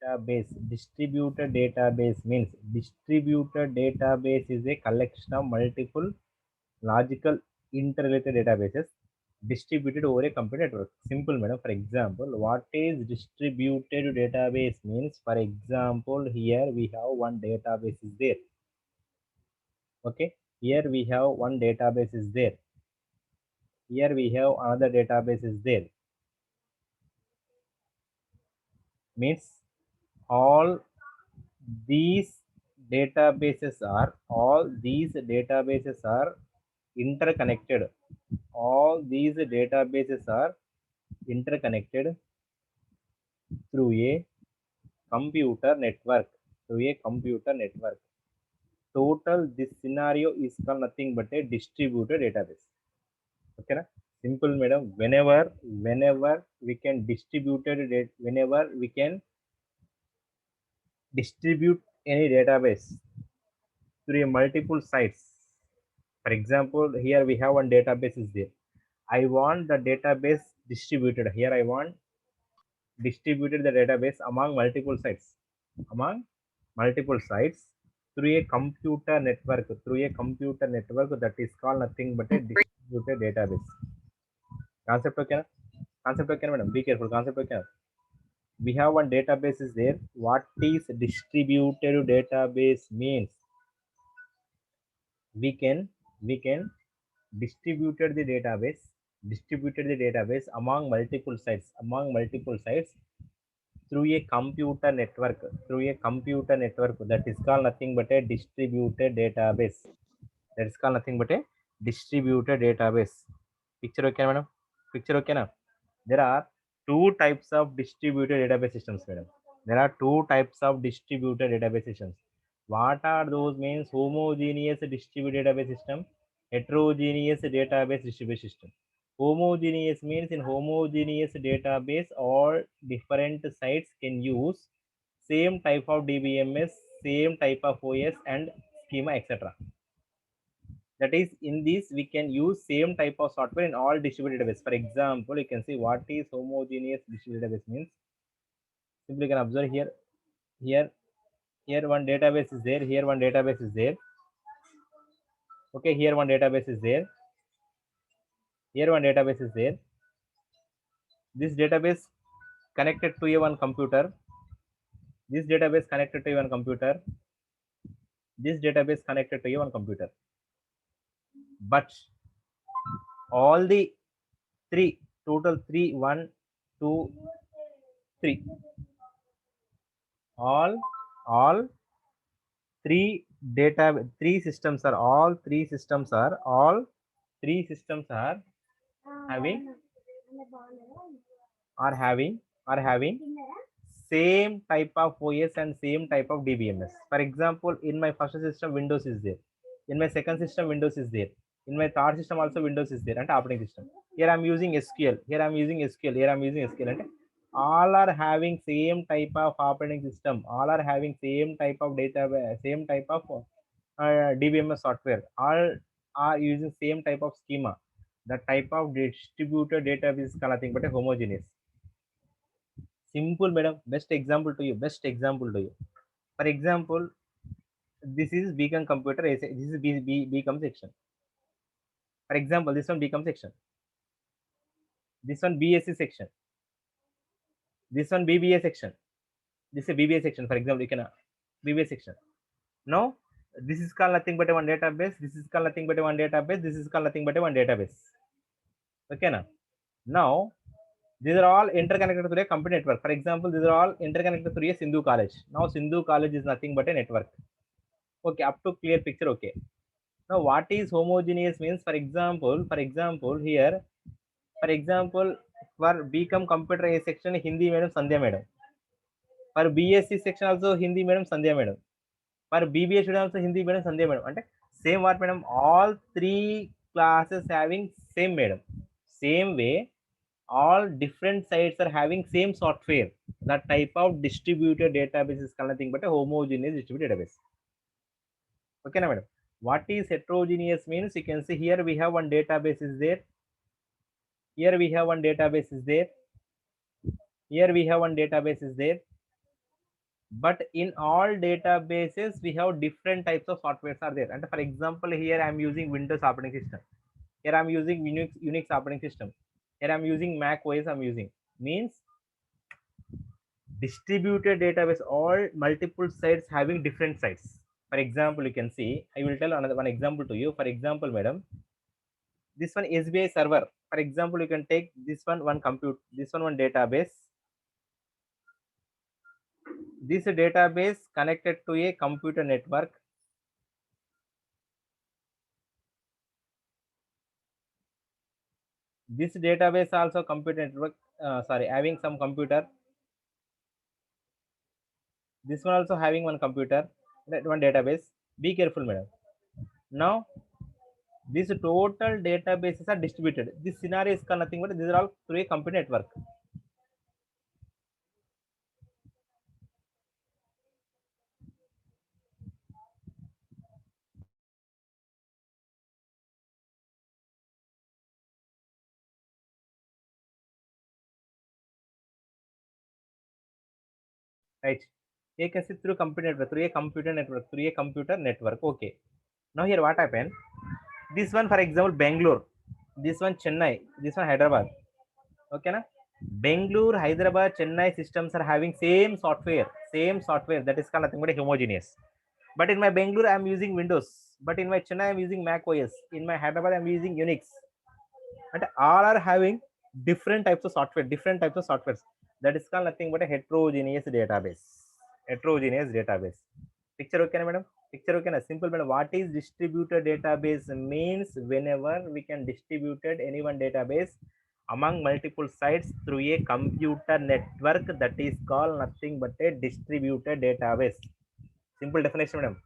Database. Distributed database means distributed database is a collection of multiple logical interrelated databases distributed over a computer network. Simple, madam. For example, what is distributed database means? For example, here we have one database is there. Okay, here we have one database is there. Here we have another database is there. Means all these databases are interconnected. All these databases are interconnected through a computer network. Total this scenario is called nothing but a distributed database. Okay na? Simple, madam. Whenever we can whenever we can distribute any database through a multiple sites. For example, here we have one database is there. I want the database distributed. Here I want distributed the database among multiple sites. Among multiple sites through a computer network. That is called nothing but a distributed database. Concept okay? Concept okay, madam? Be careful. Concept okay? We have one database is there. What is distributed database means? We can distributed the database among multiple sites through a computer network. That is called nothing but a distributed database. Picture okay, madam? Picture okay na? There are two types of distributed database systems, madam. What are those? Means homogeneous distributed database system, heterogeneous database distribution system. Homogeneous means in homogeneous database all different sites can use same type of DBMS, same type of OS and schema, etc. That is, in this we can use same type of software in all distributed database. For example, you can see what is homogeneous distributed database means. Simply you can observe here. Here one database is there. Here one database is there. Okay, here one database is there. Here one database is there. This database connected to a one computer. This database connected to a one computer. This database connected to a one computer. But all the three, total three, 1, 2, 3. All three three systems are having same type of OS and same type of DBMS. For example, in my first system, Windows is there. In my second system, Windows is there. In my third system, also Windows is there and operating system. Here I'm using SQL. Here I'm using SQL. And all are having same type of operating system. All are having same type of data, same type of DBMS software. All are using same type of schema. The type of distributed database is nothing but a homogeneous. Simple, madam. Best example to you. For example, this is Beacon computer. This is Become section. For example, this one Become section. This one BSC section. This one BBA section. This is a BBA section. For example, you can BBA section. Now, this is called nothing but a one database. This is called nothing but a one database. This is called nothing but a one database. Okay, now these are all interconnected through a computer network. For example, these are all interconnected through a Sindhu College. Now, Sindhu College is nothing but a network. Okay, up to clear picture. Okay. Now, what is homogeneous means? For example, here, for example, for Become computer A section, Hindi madam Sandhya madam. For BSc section also Hindi madam Sandhya madam. For BBA student also Hindi madam Sandhya madam. And same what madam? All three classes having same madam. Same way, all different sites are having same software. That type of distributed database is called nothing but a homogeneous distributed database. Okay, na madam. What is heterogeneous means? You can see here we have one database is there. Here we have one database is there. Here we have one database is there. But in all databases, we have different types of softwares are there. And for example, here I'm using Windows operating system. Here I'm using Unix operating system. Here I'm using Mac OS. I'm using means distributed database, all multiple sites having different sites. For example, you can see, I will tell another one example to you. For example, madam, this one SBI server. For example, you can take this one compute, this one database. This database connected to a computer network. This database also computer network, having some computer. This one also having one computer, that one database. Be careful, madam. Now, these total databases are distributed. This scenario is called nothing but these are all through a computer network. Right? You can see through computer network, through a computer network, through a computer network. Okay. Now here what happened? This one, for example, Bangalore. This one Chennai. This one Hyderabad. Okay, na? Bangalore, Hyderabad, Chennai systems are having same software. Same software. That is called nothing but homogeneous. But in my Bangalore, I'm using Windows. But in my Chennai, I'm using Mac OS. In my Hyderabad, I'm using Unix. And all are having different types of software, different types of softwares. That is called nothing but a heterogeneous database. Heterogeneous database. Picture okay, madam? Picture okay, na? Simple, madam. What is distributed database means? Whenever we can distributed any one database among multiple sites through a computer network, that is called nothing but a distributed database. Simple definition, madam.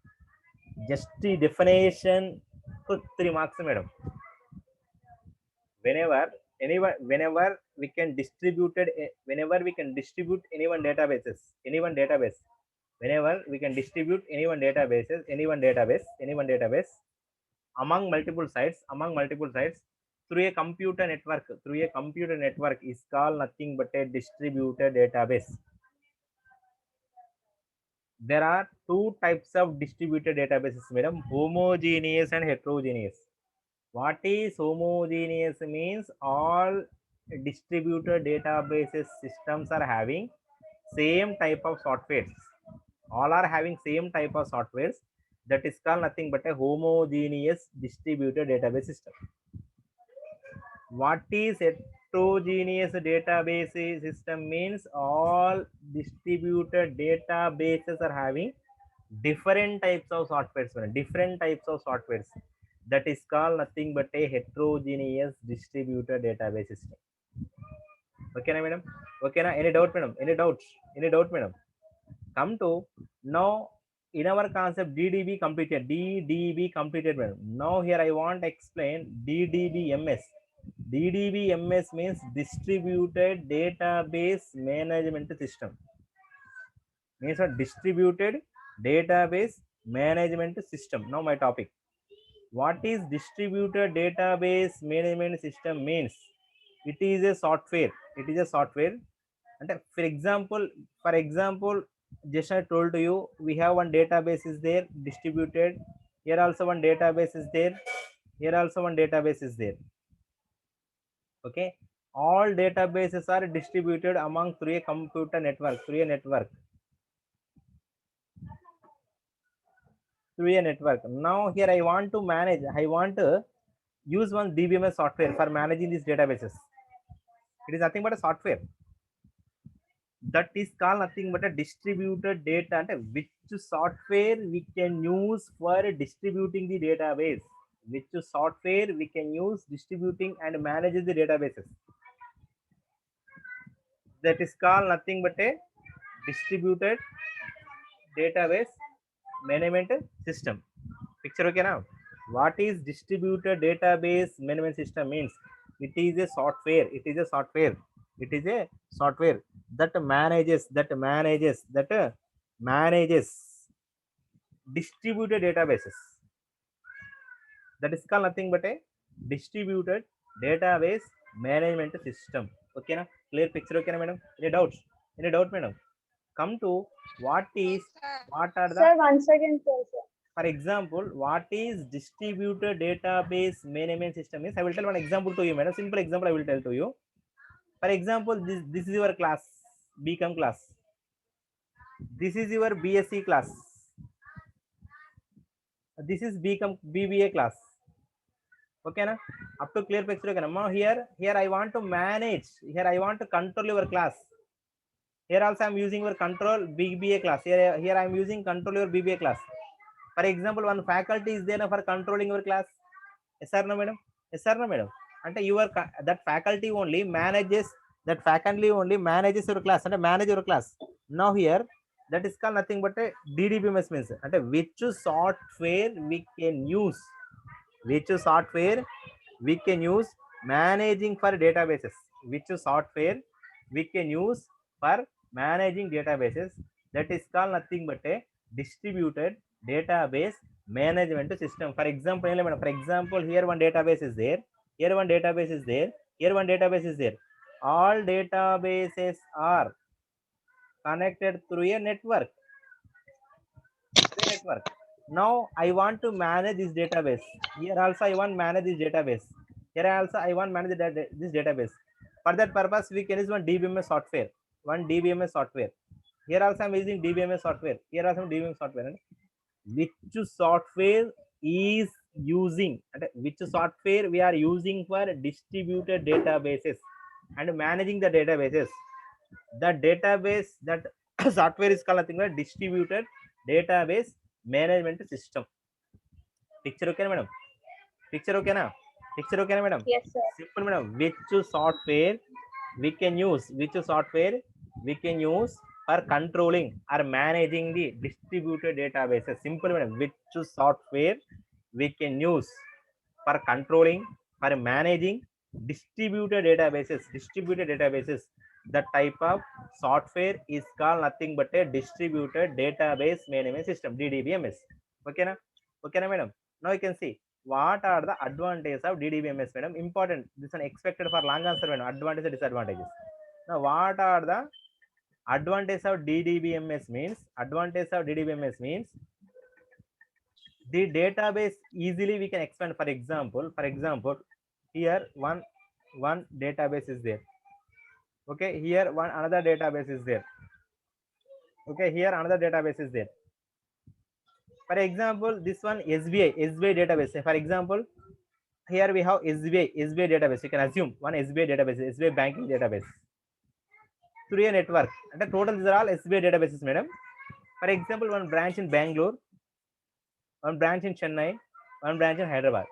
Just the definition for 3 marks, madam. Whenever we can distributed, whenever we can distribute any one database, whenever we can distribute any one database among multiple sites through a computer network is called nothing but a distributed database. There are two types of distributed databases, madam: homogeneous and heterogeneous. What is homogeneous means? All distributed databases systems are having same type of softwares. All are having same type of softwares. That is called nothing but a homogeneous distributed database system. What is heterogeneous database system means? All distributed databases are having different types of softwares. Different types of softwares. That is called nothing but a heterogeneous distributed database system. Okay, na, madam? Okay, na? Any doubt, madam? Any doubts? Any doubt, madam? Come to now in our concept DDB completed. DDB completed, madam. Now here I want to explain DDBMS. DDBMS means distributed database management system. Means a distributed database management system. Now my topic. What is distributed database management system means? It is a software. It is a software. And for example, just I told to you, we have one database is there distributed. Here also one database is there. Here also one database is there. Okay. All databases are distributed among through a computer network, through a network. Now here I want to manage. I want to use one DBMS software for managing these databases. It is nothing but a software. That is called nothing but a distributed data. And which software we can use for distributing the database? Which software we can use distributing and managing the databases? That is called nothing but a distributed database management system. Picture okay now? What is distributed database management system means? It is a software. It is a software. It is a software that manages distributed databases. That is called nothing but a distributed database management system. Okay na? Clear picture okay na, madam? Any doubts? Any doubt, madam? Come to what are the, Sir, once again, sir. for example, what is distributed database management system is. I will tell one example to you, madam. Simple example I will tell to you. For example, this is your class, BCom class. This is your BSc class. This is BCom BBA class. Okay na? Up to clear picture. Okay na? Now here I want to manage. Here I want to control your class. Here also I am using your control BBA class. Here I am using control your BBA class. For example, one faculty is there for controlling your class. Yes sir, no madam? Yes sir, no madam? And that faculty only manages your class and manage your class. Now here that is called nothing but a DDBMS means and which software we can use. Which software we can use managing for databases. Which software we can use for managing databases. That is called nothing but a distributed database management system. For example, here one database is there, here one database is there, here one database is there. All databases are connected through a network. Now I want to manage this database. Here also I want to manage this database. Here also I want to manage this database. For that purpose, we can use one DBMS software. Here also I'm using DBMS software. Here also DBMS software. Which software is using? Which software we are using for distributed databases and managing the databases? The database, that software is called nothing but distributed database management system. Picture okay, madam? Picture okay, na? Madam? Yes, sir. Simple, madam. Which software we can use? For controlling or managing the distributed databases? Simple, madam. Which software we can use for controlling, for managing distributed databases? The type of software is called nothing but a distributed database management system, DDBMS. Okay na? Madam? Now you can see what are the advantages of DDBMS, madam. Important, this one expected for long answer, madam. Advantages and disadvantages. Now what are the advantages of DDBMS means? The database easily we can expand. For example, here one database is there. Okay, here another database is there. Okay, here another database is there. For example, this one SBI database. For example, here we have SBI database. You can assume one SBI database, SBI banking database through a network. And the total these are all SBI databases, madam. For example, one branch in Bangalore, one branch in Chennai, one branch in Hyderabad.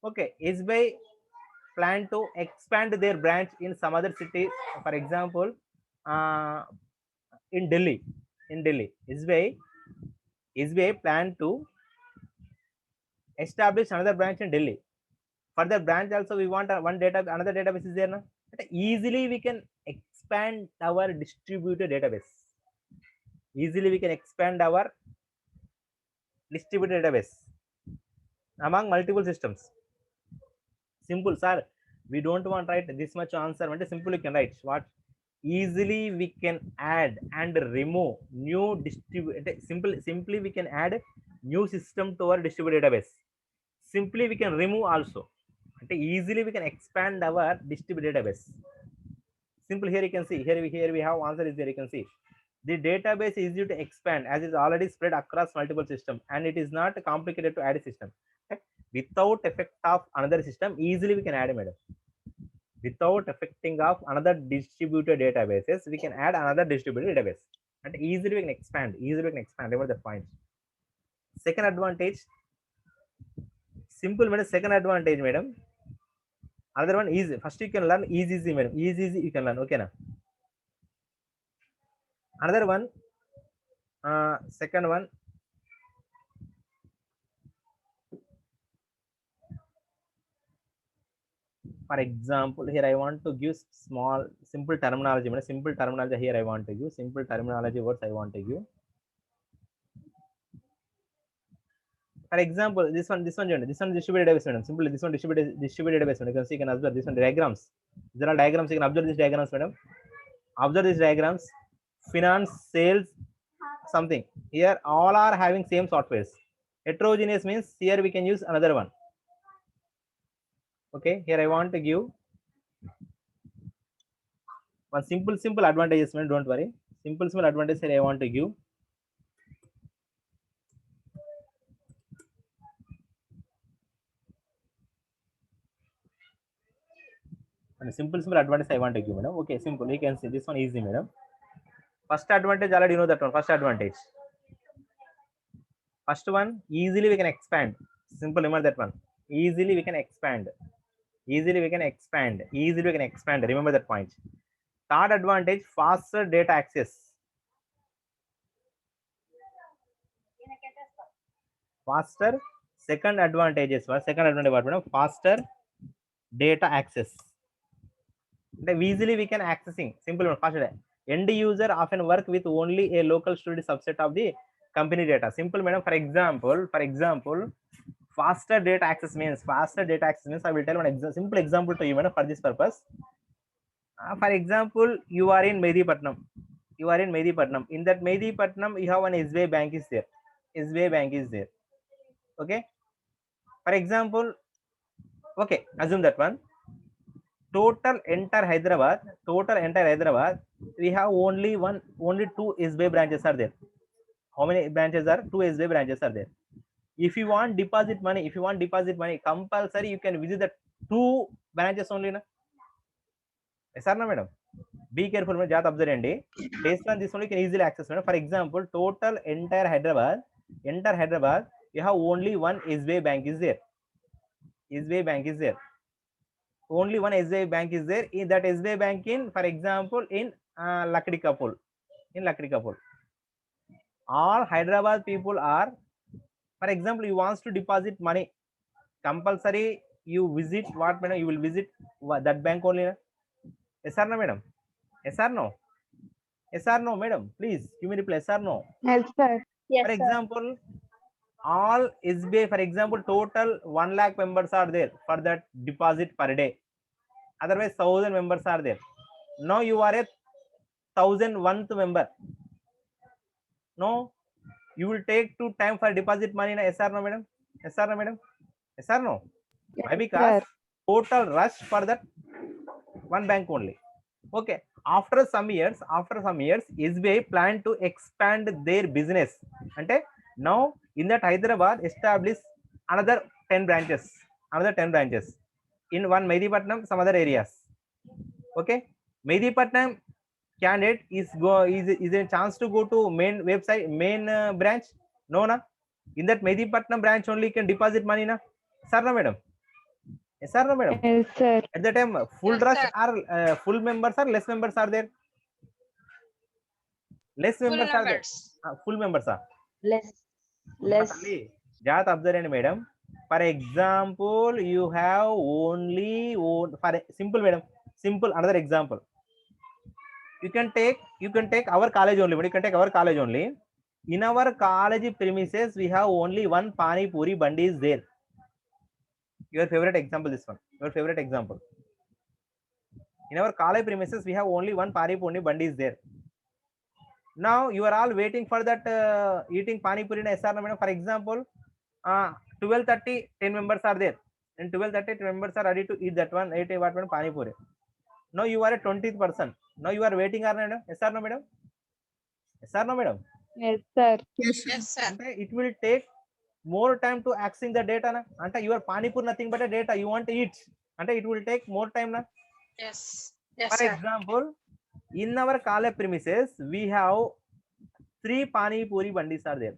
Okay, SBI plan to expand their branch in some other city. For example, in Delhi, SBI plan to establish another branch in Delhi. For the branch also we want another database is there now. Easily we can expand our distributed database. Among multiple systems. Simple, sir. We don't want to write this much answer. Simple you can write what? Easily we can add and remove new simply we can add new system to our distributed database. Simply we can remove also. Easily we can expand our distributed database. Simple, here you can see, here we have answer is there, you can see. The database is easy to expand as it is already spread across multiple systems and it is not complicated to add a system. Okay? Without effect of another system, easily we can add, madam. Without affecting of another distributed databases, we can add another distributed database. And easily we can expand, remember the point. Second advantage, simple, madam. Second advantage, madam. Another one is, first you can learn easy, madam. Easy you can learn, okay na? Another one, second one, for example, here I want to give small simple terminology, madam. Simple terminology here I want to give, simple terminology words I want to give. For example, this one distributed database, madam. Simply this one distributed database, madam. You can see, you can observe this one diagrams. There are diagrams, you can observe these diagrams, madam. Observe these diagrams. finance, sales, something. Here all are having same softwares. Heterogeneous means here we can use another one. Okay, here I want to give one simple advantages, man. Don't worry. Simple advantage here I want to give. And simple advantage I want to give, madam. Okay, simple. You can see this one easy, madam. First advantage already you know that one. First advantage. First one, easily we can expand. Simple, remember that one. Easily we can expand. Easily we can expand. Easily we can expand. Remember that point. Third advantage, faster data access. Faster. Second advantage is what? Second advantage what, madam? Faster data access. Easily we can accessing. Simple one. Faster. End user often work with only a local storage subset of the company data. Simple, madam. For example, faster data access means I will tell one simple example to you, madam, for this purpose. For example, you are in Mehdipatnam. In that Mehdipatnam, you have an SBI bank is there. Okay. For example, okay, assume that one. Total entire Hyderabad, we have only two SBI branches are there. How many branches are? Two SBI branches are there. If you want deposit money, compulsory you can visit the two branches only, na? Yes or no, madam? Be careful, madam. Just observe and based on this only can easily access, madam. For example, total entire Hyderabad, you have only one SBI bank is there. Only one SBI bank is there. In that SBI bank in, for example, in Lakdikapul. All Hyderabad people are, for example, you wants to deposit money, compulsory you visit what, madam? You will visit that bank only, na? Yes or no, madam? Yes or no? Yes or no, madam? Please give me reply. Yes or no? Yes, sir. Yes, For sir. example, all SBI, for example, total 1 lakh members are there for that deposit per day. Otherwise, 1,000 members are there. Now you are a 1,001th member. No, you will take two time for deposit money. Yes or no, madam? Yes or no, madam? Yes or no? Yes, Why? Because sir. total rush for that one bank only. Okay. After some years, SBI plan to expand their business. Ante now in that Hyderabad establish another 10 branches. In one Mehdipatnam, some other areas. Okay. Mehdipatnam candidate is a chance to go to main website, main branch. No, na. In that Mehdipatnam branch only can deposit money, na. Sir, na, madam? Yes, sir, no, madam? Yes, sir. At the time, full Yes, rush sir. are full members or less members are there? Less Full members are there. numbers. Full members are. Less. Less. Just observe, madam. For example, you have only for simple, madam. Simple. Another example. You can take our college only. But you can take our college only. In our college premises, we have only one Pani Puri Bandi is there. Your favorite example, this one. Your favorite example. In our college premises, we have only one Pani Puri Bandi is there. Now you are all waiting for that eating Pani Puri in SR, madam. For example, 12:30, 10 members are there. In 12:30, 10 members are ready to eat that one, what one Pani Puri. Now you are a 20th person. Now you are waiting, madam. SR, no, madam? SR, no, madam? Yes, sir. Yes, sir. It will take more time to accessing the data, na. Anta you are Pani Puri nothing but a data. You want to eat. Anta it will take more time, na. Yes. Yes, For sir. example, in our college premises, we have 3 Pani Puri bandis are there.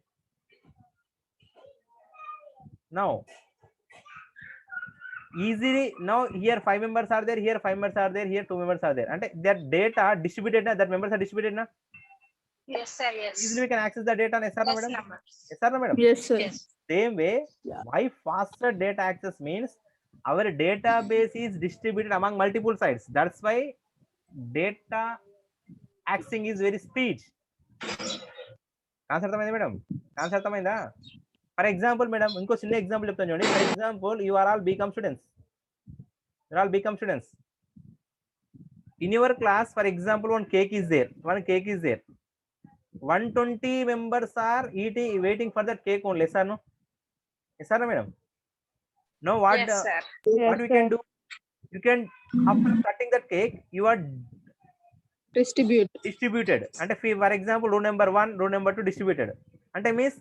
Now, easily now here 5 members are there, here 5 members are there, here 2 members are there. And that data distributed, na, that members are distributed, na. Yes, sir. Yes. Easily we can access the data, yes, sir, Less madam? numbers. Yes, sir, madam? Yes, sir. Yes. Same way, Yeah. why faster data access means our database is distributed among multiple sites. That's why data accessing is very speed. Answer tamai, madam? Answer tamai da? For example, madam, inko sinne example cheptanu chudandi. For example, you are all BCom students. You are all BCom students. In your class, for example, one cake is there. 120 members are eating, waiting for that cake only. Yes or no? Yes or no, madam? No, what Yes, sir. what Yes, we can sir. do? You can, after cutting that cake, you are Distribute. distributed. And if for example, row number 1, row number 2 distributed. And means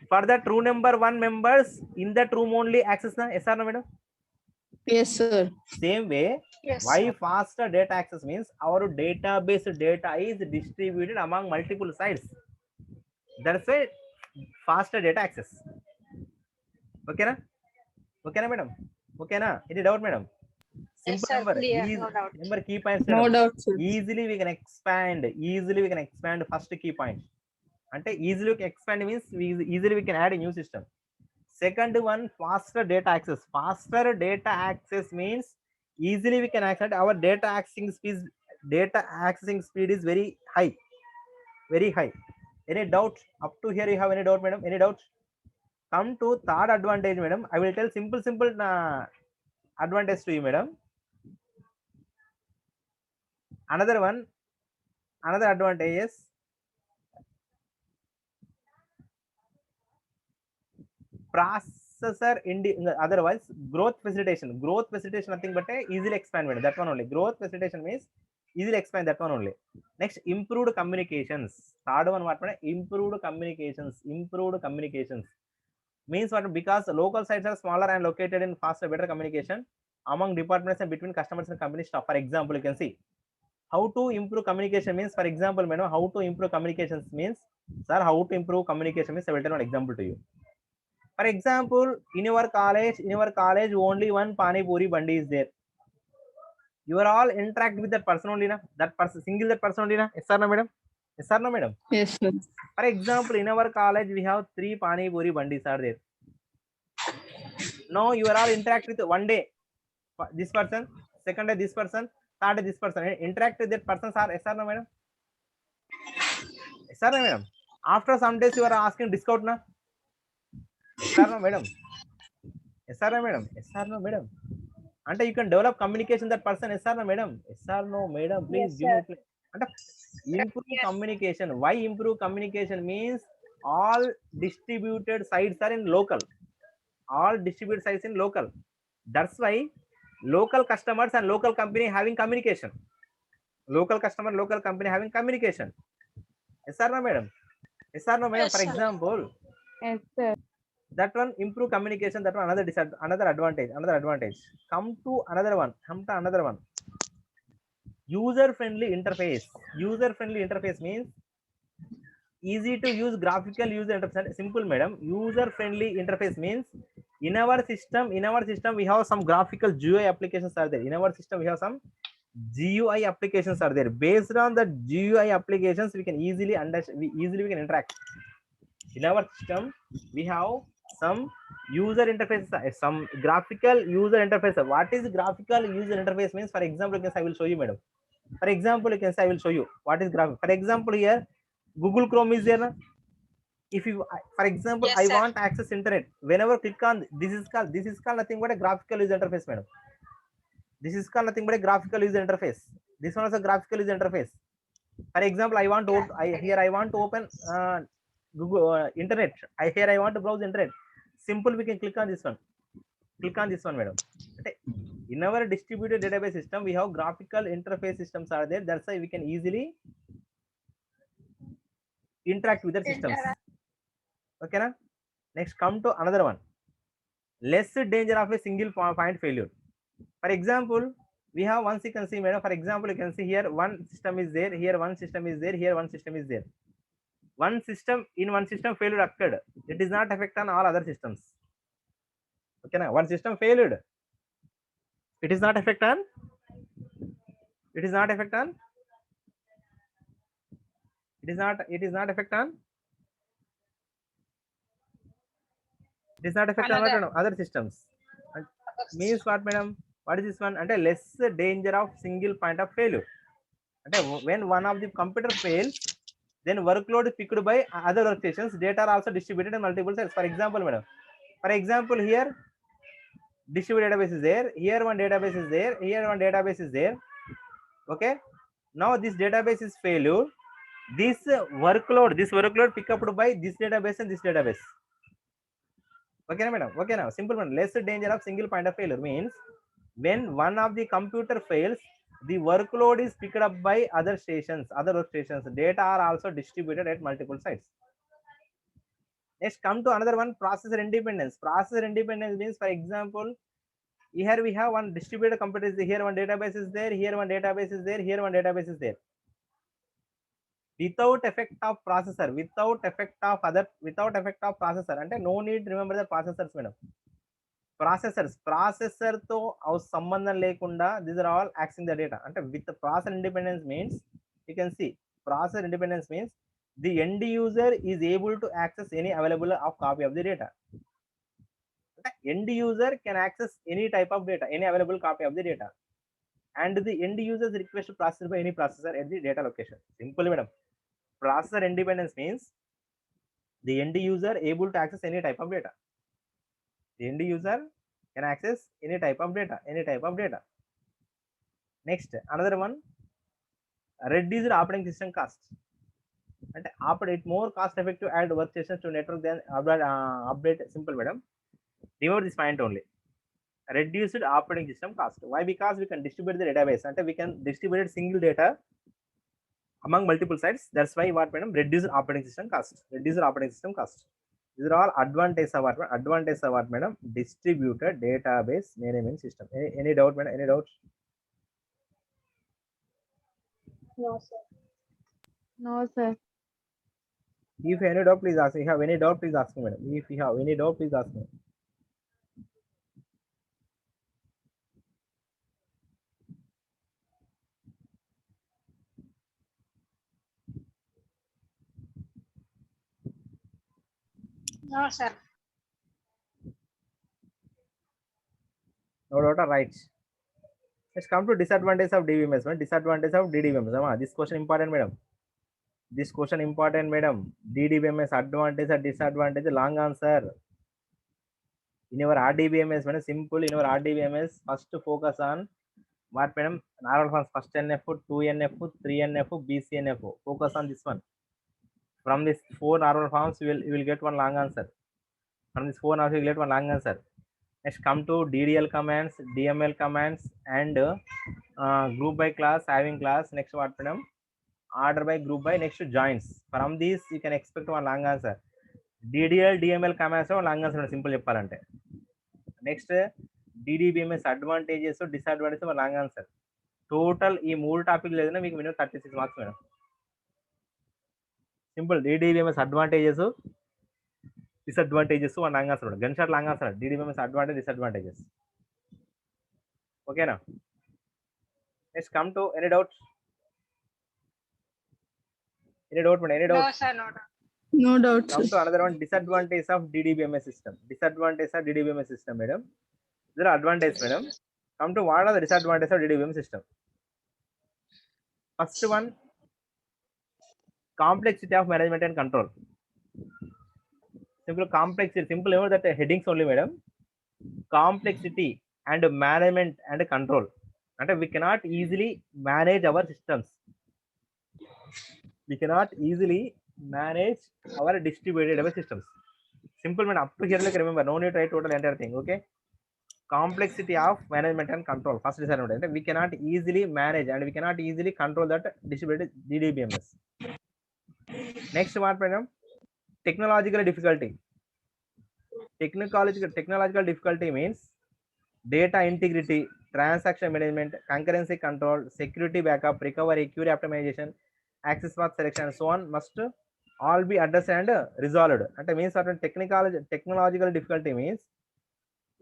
for that row number 1 members in that room only access na. Yes or no, madam? Yes, sir. Same way, Yes, why sir. faster data access means our database data is distributed among multiple sites. That's why faster data access. Okay na? Okay na, madam? Okay na? Any doubt, madam? Yes, Simple sir. number. Clear. Easy. No doubt. Number key points, No madam. doubt, sir. Easily we can expand. Easily we can expand first key point. Ante easily we can expand means easily we can add a new system. Second one, faster data access. Faster data access means easily we can access our data accessing speed. Data accessing speed is very high. Very high. Any doubt? Up to here you have any doubt, madam? Any doubt? Come to third advantage, madam. I will tell simple advantage to you, madam. Another one, another advantage is processor otherwise growth facilitation. Growth facilitation nothing but a easily expand, madam. That one only. Growth facilitation means easily expand, that one only. Next, improved communications. Third one what, madam? Improved communications. Improved communications means what? Because local sites are smaller and located in faster, better communication among departments and between customers and company staff. For example, you can see how to improve communication means, for example, madam, how to improve communications means, sir, how to improve communication means I will tell one example to you. For example, in your college only one pani puri bandi is there. You are all interact with that person only na, that person, single that person only na. Yes sir, no madam? Yes sir, no madam? Yes, sir. For example, in our college we have 3 pani puri bandis are there. Now you are all interact with one day this person, second day this person, third day this person. Interact with that person, sir. Yes sir, no madam? Yes sir, no madam? After some days you are asking discount na. Yes sir, no madam? Yes sir, no madam? Yes sir, no madam? Ante you can develop communication that person. Yes sir, no madam? Yes sir, no madam? Please Yes, give me sir. ante improve Yes. communication. Why improve communication means all distributed sites are in local. All distributed sites in local. That's why local customers and local company having communication. Local customer, local company having communication. Yes sir, no madam? Yes sir, no madam? Yes, For sir. example, Yes, sir. that one improve communication. That one another advantage. Another advantage. Come to another one. Come to another one. User friendly interface. User friendly interface means easy to use graphical user interface. Simple, madam. User friendly interface means in our system we have some graphical GUI applications are there. In our system we have some GUI applications are there. Based on the GUI applications we can easily understand, we can interact. In our system we have some user interface, some graphical user interface. What is graphical user interface means? For example, you can say, I will show you, madam. For example, you can say I will show you what is graphic. For example, here Google Chrome is there na? If you, for example, Yes, I sir. want access internet, whenever click on this is called nothing but a graphical user interface, madam. This is called nothing but a graphical user interface. This one is a graphical user interface. For example, I want to I want to open Google internet. Here I want to browse internet. Simple, we can click on this one. Click on this one, madam. Okay. In our distributed database system, we have graphical interface systems are there. That's why we can easily interact with the systems. Okay na? Next, come to another one. Less danger of a single point failure. For example, we have once you can see, madam. For example, you can see here one system is there, here one system is there, here one system is there. One system failure occurred. It does not affect on all other systems. Okay na? One system failed. It is not affect on. It is not affect on. It is not. It is not affect on. It is not affect on Another. what, other systems. And means what, madam? What is this one? And a less danger of single point of failure. And when one of the computer fails, then workload is picked by other workstations. Data are also distributed in multiple sites. For example, madam. For example, here distributed database is there. Here one database is there. Here one database is there. Okay. Now this database is failure. this workload pick up by this database and this database. Okay, madam. Okay, now simple one. Less danger of single point of failure means when one of the computer fails, the workload is picked up by other workstations. Data are also distributed at multiple sites. Next, come to another one, processor independence. Processor independence means, for example, here we have one distributed computer. Here one database is there. Here one database is there. Here one database is there. Without effect of processor, without effect of processor. And no need remember the processors, madam. Processor తో సంబంధం లేకుండా these are all accessing the data. అంటే with the processor independence means you can see processor independence means the end user is able to access any available of copy of the data. End user can access any type of data, any available copy of the data, and the end user's request to process by any processor at the data location. Simple, madam. Processor independence means the end user able to access any type of data. The end user can access any type of data. Next, another one, reduced operating system cost. And it more cost effective to add workstations to network than update. Simple, madam. Remember this point only. Reduced operating system cost. Why? Because we can distribute the database and we can distribute single data among multiple sites. That's why what, madam? Reduced operating system cost. These are all advantages of what, madam? Distributed database management system. Any doubt, madam? Any doubt? No, sir. No, sir. If you have any doubt, please ask me. If you have any doubt, please ask me, madam. If you have any doubt, please ask me. No, sir. No doubt, right? Let's come to disadvantage of DBMS. Disadvantage of DDBMS. This question important, madam. DDBMS advantage or disadvantage? Long answer. In your RDBMS, madam, simple. In your RDBMS, first focus on what, madam? Narrow forms, first NF, 2NF, 3NF, BCNF. Focus on this one. From this 4 narrow forms, you will get one long answer. Next, come to DDL commands, DML commands, and group by class, having class. Next, what, madam? Order by, group by. Next, joins. From these, you can expect one long answer. DDL, DML commands, long answer. Simple. Next, DDBMS advantages, disadvantages, long answer. Total ఈ 3 topic లేదన్నా మీకు minimum 36 marks, madam. Simple. DDBMS advantages, disadvantages one long answer. Gun shot long answer. DDBMS advantage, disadvantages. ఓకేనా? Next come to any doubt? Madam? Any doubt? No, sir. No doubt. No doubt, Come sir. to another one, disadvantage of DDBMS system. Madam. There are advantages, madam. Come to what are the disadvantages of DDBMS system? First one, complexity of management and control. Simple complexity. Simple over that headings only, madam. Complexity and management and control. And we cannot easily manage our systems. We cannot easily manage our distributed systems. Simple, man. Up to here, like, remember, no need to write total entire thing. Okay. Complexity of management and control. First disadvantage. We cannot easily manage and we cannot easily control that distributed DDBMS. Next, what, madam? Technological difficulty. Technological difficulty means data integrity, transaction management, concurrency control, security backup, recovery, query optimization, access path selection, and so on must all be addressed and resolved. And means certain technological difficulty means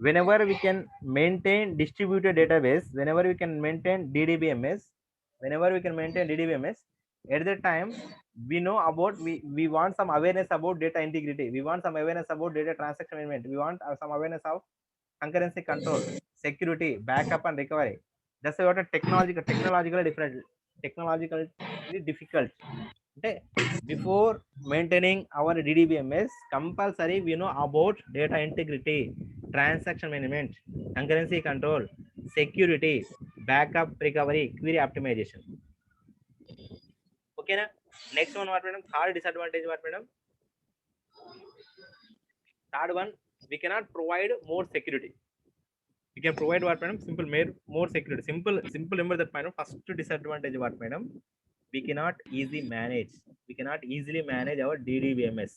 whenever we can maintain distributed database, whenever we can maintain DDBMS, at that time we know about, we want some awareness about data integrity, we want some awareness about data transaction management, we want some awareness of concurrency control, security, backup and recovery. That's what a technologically difficult. Okay. Before maintaining our DDBMS, compulsory we know about data integrity, transaction management, concurrency control, security, backup, recovery, query optimization. Okay, na? Next one, what madam? Third disadvantage, what madam? Third one, we cannot provide more security. We can provide what madam? More security. Simple. Remember that madam. First disadvantage, what madam? We cannot easily manage. We cannot easily manage our DDBMS.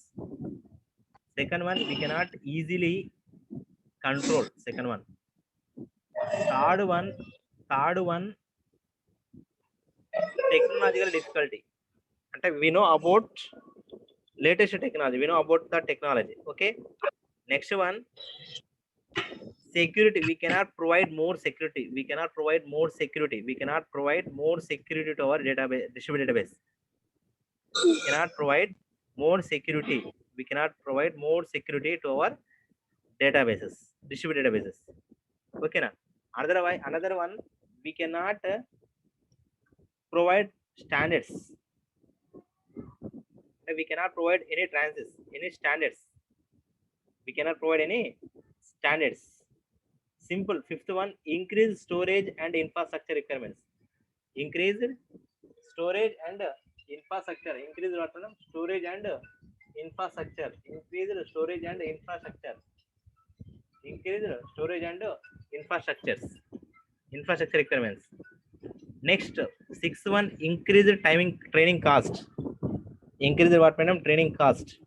Second one, we cannot easily control. Second one. Third one, technological difficulty. And we know about latest technology. We know about the technology. Okay. Next one, security. We cannot provide more security. We cannot provide more security. We cannot provide more security to our database, distributed database. We cannot provide more security. We cannot provide more security to our databases, distributed databases. Okay, na? Another one, we cannot provide standards. We cannot provide any standards. We cannot provide any standards. Simple. Fifth one, increased storage and infrastructure requirements. Increased storage and infrastructure. Increased storage and infrastructure. Increased storage and infrastructure. Increased storage and infrastructure requirements. Next, sixth one, increased training cost. Increased what madam? Training cost.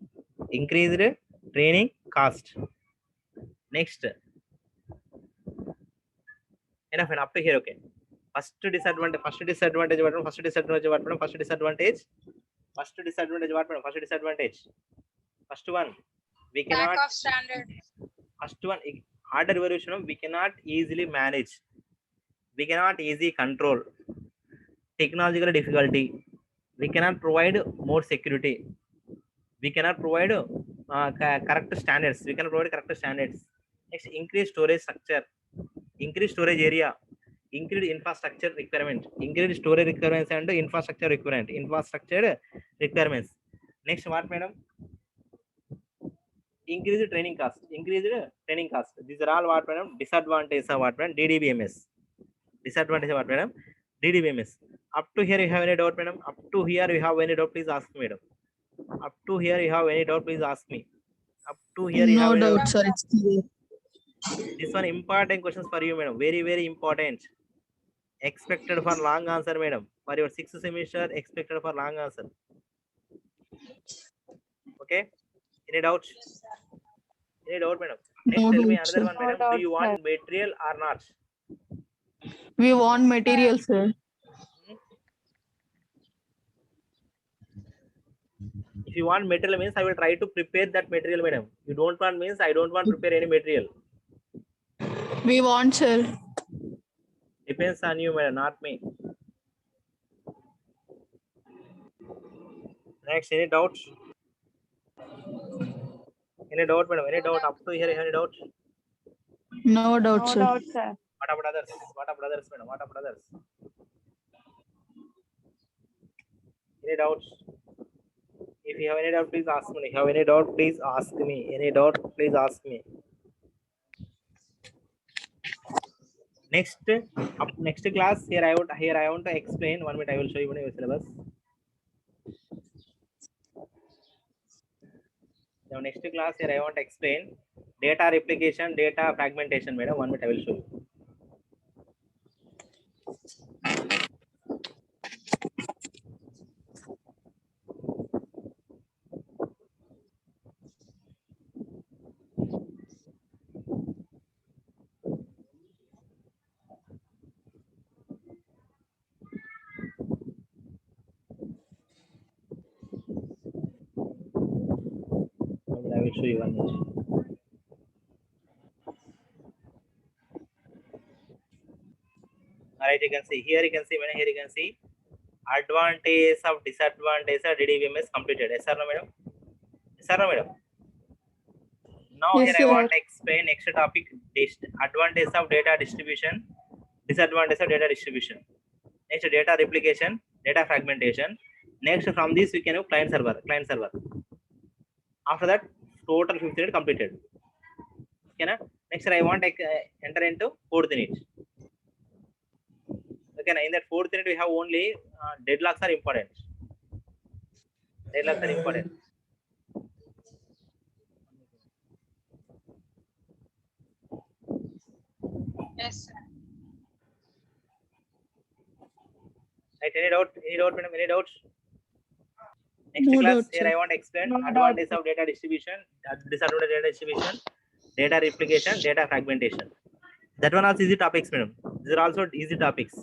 Increased training cost. Next, enough and up to here. Okay. First disadvantage what madam? First disadvantage what madam? First disadvantage what madam? First one, we Lack cannot. of standard. First one, order evolution, we cannot easily manage. We cannot easily control. Technological difficulty. We cannot provide more security. We cannot provide correct standards. We cannot provide correct standards. Next, increased storage structure, increased storage area, increased infrastructure requirement, increased storage requirements and infrastructure requirements. Next, what madam? Increased training cost. These are all what madam? Disadvantages of what madam? DDBMS. Disadvantage of what madam? DDBMS. Up to here you have any doubt madam? Up to here you have any doubt, please ask me madam. Up to here you have any doubt, please ask me. Up to here you No have any doubt, sir. It's clear. This one important questions for you madam. Very important. Expected for long answer madam. For your 6th semester, expected for long answer. Okay. Any doubt? Any doubt madam? Next, No tell me doubt, another sir. one madam. No Do you doubt, want material or not? We want material, sir. If you want material means I will try to prepare that material madam. You don't want means I don't want to prepare any material. We want, sir. Depends on you madam, not me. Next, any doubt? Any doubt madam? Any doubt? Up to here any doubt? No doubt, No sir. doubt, sir. What about others? What about others madam? What about others? Any doubts? If you have any doubt, please ask me. If you have any doubt, please ask me. Any doubt, please ask me. Next class, here I want to explain. 1 minute, I will show you your syllabus. Now next class, here I want to explain data replication, data fragmentation. Madam, 1 minute, I will show you. I will show you 1 minute. Alright, you can see here. You can see here. You can see advantage of disadvantage of DDBMS completed. Yes or no, madam? Yes or no, madam? Now Yes, here sir. I want to explain next topic: advantage of data distribution, disadvantage of data distribution. Next, data replication, data fragmentation. Next, from this we can have client server. After that, total 5th unit completed. Okay, na? Next, I want to enter into 4th unit. Okay, na? In that 4th unit we have only deadlocks are important. Dialogues are important. Yes, sir. Right? Any doubt? Any doubt, madam? Any doubts? Next No class, doubt, here sir. I want to explain No doubt. advantage of data distribution, disadvantage of data distribution, data replication, data fragmentation. That one also easy topics, madam. These are also easy topics.